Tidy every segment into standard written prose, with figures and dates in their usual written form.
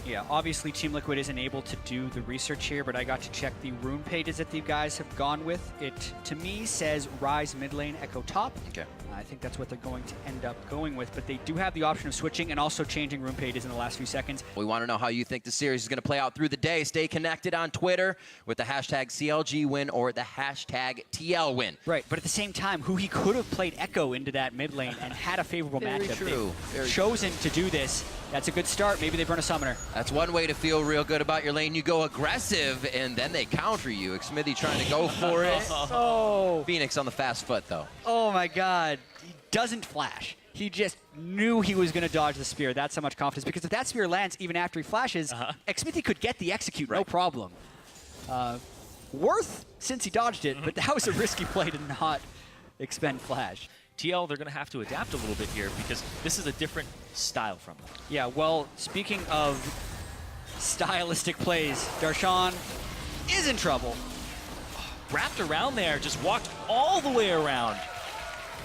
Yeah, obviously Team Liquid isn't able to do the research here, but I got to check the rune pages that the guys have gone with. It, to me, says Ryze mid lane, Ekko top. Okay. I think that's what they're going to end up going with, but they do have the option of switching and also changing rune pages in the last few seconds. We want to know how you think the series is going to play out through the day. Stay connected on Twitter with the hashtag CLG win or the hashtag TL win. Right, but at the same time, Huhi could have played Ekko into that mid lane and had a favorable matchup. True. They've chosen to do this. That's a good start. Maybe they burn a summoner. That's one way to feel real good about your lane. You go aggressive, and then they counter you. Xmithie trying to go for it. Oh. Phoenix on the fast foot, though. Oh, my God. He doesn't flash. He just knew he was going to dodge the spear. That's how much confidence. Because if that spear lands even after he flashes, Xmithie could get the execute, no problem. Worth, since he dodged it, but that was a risky play to not expend flash. TL, they're going to have to adapt a little bit here because this is a different style from them. Yeah, well, speaking of stylistic plays, Darshan is in trouble. Wrapped around there, just walked all the way around.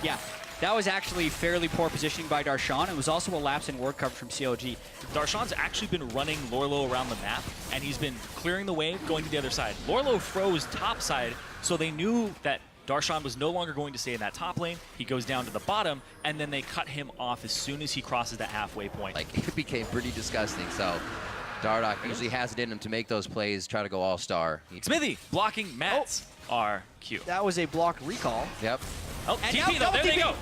Yeah, that was actually fairly poor positioning by Darshan. It was also a lapse in ward coverage from CLG. Darshan's actually been running Lourlo around the map, and he's been clearing the wave, going to the other side. Lourlo froze top side, so they knew that Darshan was no longer going to stay in that top lane. He goes down to the bottom, and then they cut him off as soon as he crosses that halfway point. Like, it became pretty disgusting, so Dardoch usually has it in him to make those plays, try to go all-star. Xmithie blocking Matt's RQ. That was a block recall. Yep. Oh, And TP though, there they go.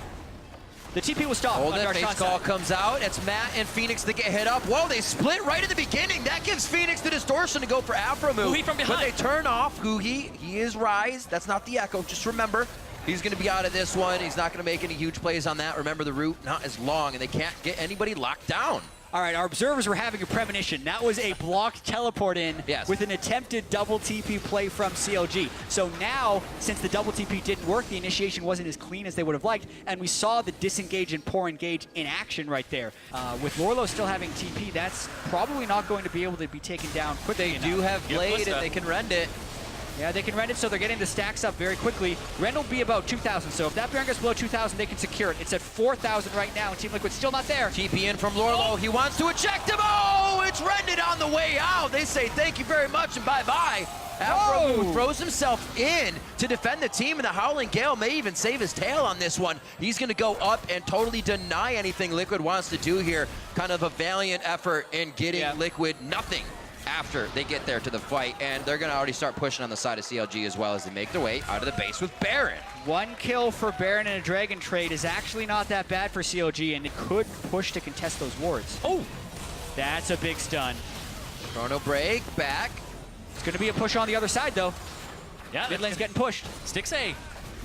The TP was stopped. Hold on it, Darshan's face call side. comes out. It's Matt and Phoenix that get hit up. Whoa, they split right at the beginning. That gives Phoenix the distortion to go for Aphoromoo. Huhi from behind. But they turn off Huhi. He is Ryze. That's not the Ekko. Just remember, he's going to be out of this one. He's not going to make any huge plays on that. Remember, the route not as long, and they can't get anybody locked down. All right, our observers were having a premonition. That was a blocked teleport in with an attempted double TP play from CLG. So now, since the double TP didn't work, the initiation wasn't as clean as they would have liked, and we saw the disengage and poor engage in action right there. With Lourlo still having TP, that's probably not going to be able to be taken down quickly enough. They do have Blade, and they can rend it. Yeah, they can rend it, so they're getting the stacks up very quickly. Rend will be about 2,000, so if that Baron gets below 2,000, they can secure it. It's at 4,000 right now, and Team Liquid's still not there. TP in from Lourlo. He wants to eject him. Oh, it's rended on the way out. They say thank you very much and bye-bye. Aphoromoo throws himself in to defend the team, and the Howling Gale may even save his tail on this one. He's going to go up and totally deny anything Liquid wants to do here. Kind of a valiant effort in getting Liquid nothing after they get there to the fight, and they're going to already start pushing on the side of CLG as well as they make their way out of the base with Baron. One kill for Baron and a Dragon trade is actually not that bad for CLG, and it could push to contest those wards. Oh! That's a big stun. Chrono break, back. It's going to be a push on the other side, though. Yeah, mid lane's getting pushed. Stixxay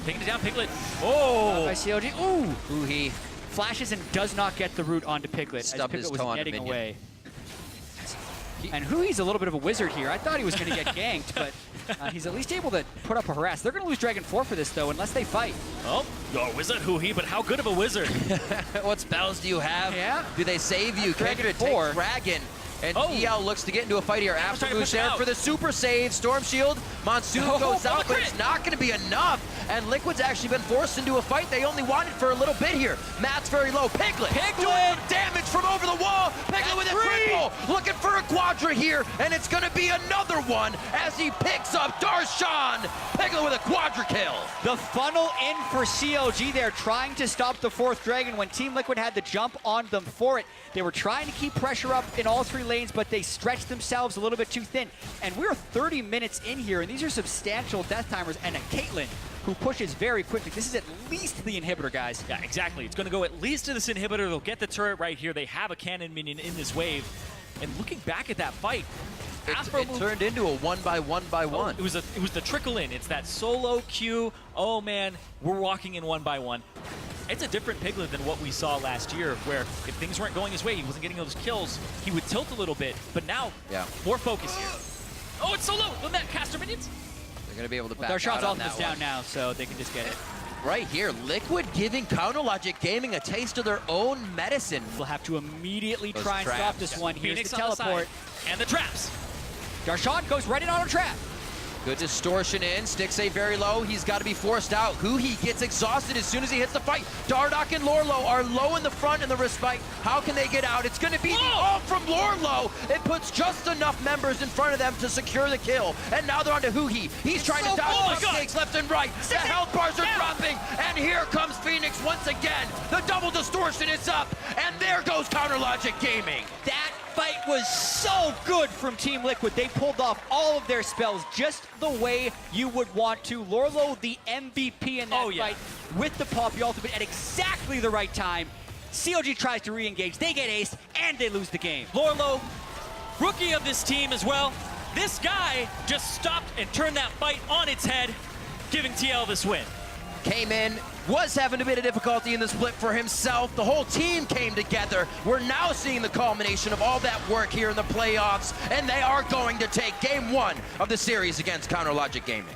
taking it down, Piglet. Oh! By CLG. Ooh! Huhi Flashes and does not get the root onto Piglet, as stubbed Piglet his toe was on a netting minion. away. And Hui's a little bit of a wizard here. I thought he was going to get ganked, but he's at least able to put up a harass. They're going to lose Dragon 4 for this, though, unless they fight. Oh, you're a wizard, Huhi, but how good of a wizard? What spells do you have? Yeah. Do they save you? Dragon Kindred 4. takes Dragon. And EL looks to get into a fight here. Aphoromoo there for the super save. Storm Shield. Monsoon goes out, but it's not going to be enough. And Liquid's actually been forced into a fight they only wanted for a little bit here. Matt's very low. Piglet doing damage from over the wall. Piglet with a triple. Looking for a quadra here. And it's going to be another one as he picks up Darshan. Piglet with a quadra kill. The funnel in for CLG there, trying to stop the 4th Dragon when Team Liquid had the jump on them for it. They were trying to keep pressure up in all 3 lanes, but they stretched themselves a little bit too thin. And we're 30 minutes in here, and these are substantial death timers, and a Caitlyn who pushes very quickly. This is at least the inhibitor, guys. Yeah, exactly. It's going to go at least to this inhibitor. They'll get the turret right here. They have a cannon minion in this wave. And looking back at that fight, it turned into a 1-by-1-by-1. It was the trickle in. It's that solo queue. Oh man, we're walking in 1-by-1. It's a different Piglet than what we saw last year, where if things weren't going his way, he wasn't getting those kills, he would tilt a little bit, but now, more focus here. Oh, it's so low! With that caster minions? They're going to be able to back Darshan's out on ultimate's that down one. now, so they can just get it. Right here, Liquid giving Counterlogic Gaming a taste of their own medicine. We'll have to immediately Those try and stop traps. this one. Here's Phoenix the on the teleport. side. And the traps. Darshan goes right in on a trap. Good distortion in. Stixxay very low. He's got to be forced out. Huhi gets exhausted as soon as he hits the fight. Dardoch and Lourlo are low in the front in the respite. How can they get out? It's going to be the ult from Lourlo. It puts just enough members in front of them to secure the kill. And now they're on to Huhi. He's trying to dodge cupcakes left and right. The health bars are dropping. And here comes Fenix once again. The double distortion is up. And there goes Counter Logic Gaming. That fight was so good from Team Liquid. They pulled off all of their spells just the way you would want to. Lourlo, the MVP in that fight, with the Poppy ultimate at exactly the right time. CLG tries to re-engage, they get aced, and they lose the game. Lourlo, rookie of this team as well. This guy just stopped and turned that fight on its head, giving TL this win. Came in, was having a bit of difficulty in the split for himself. The whole team came together. We're now seeing the culmination of all that work here in the playoffs, and they are going to take game 1 of the series against Counter Logic Gaming.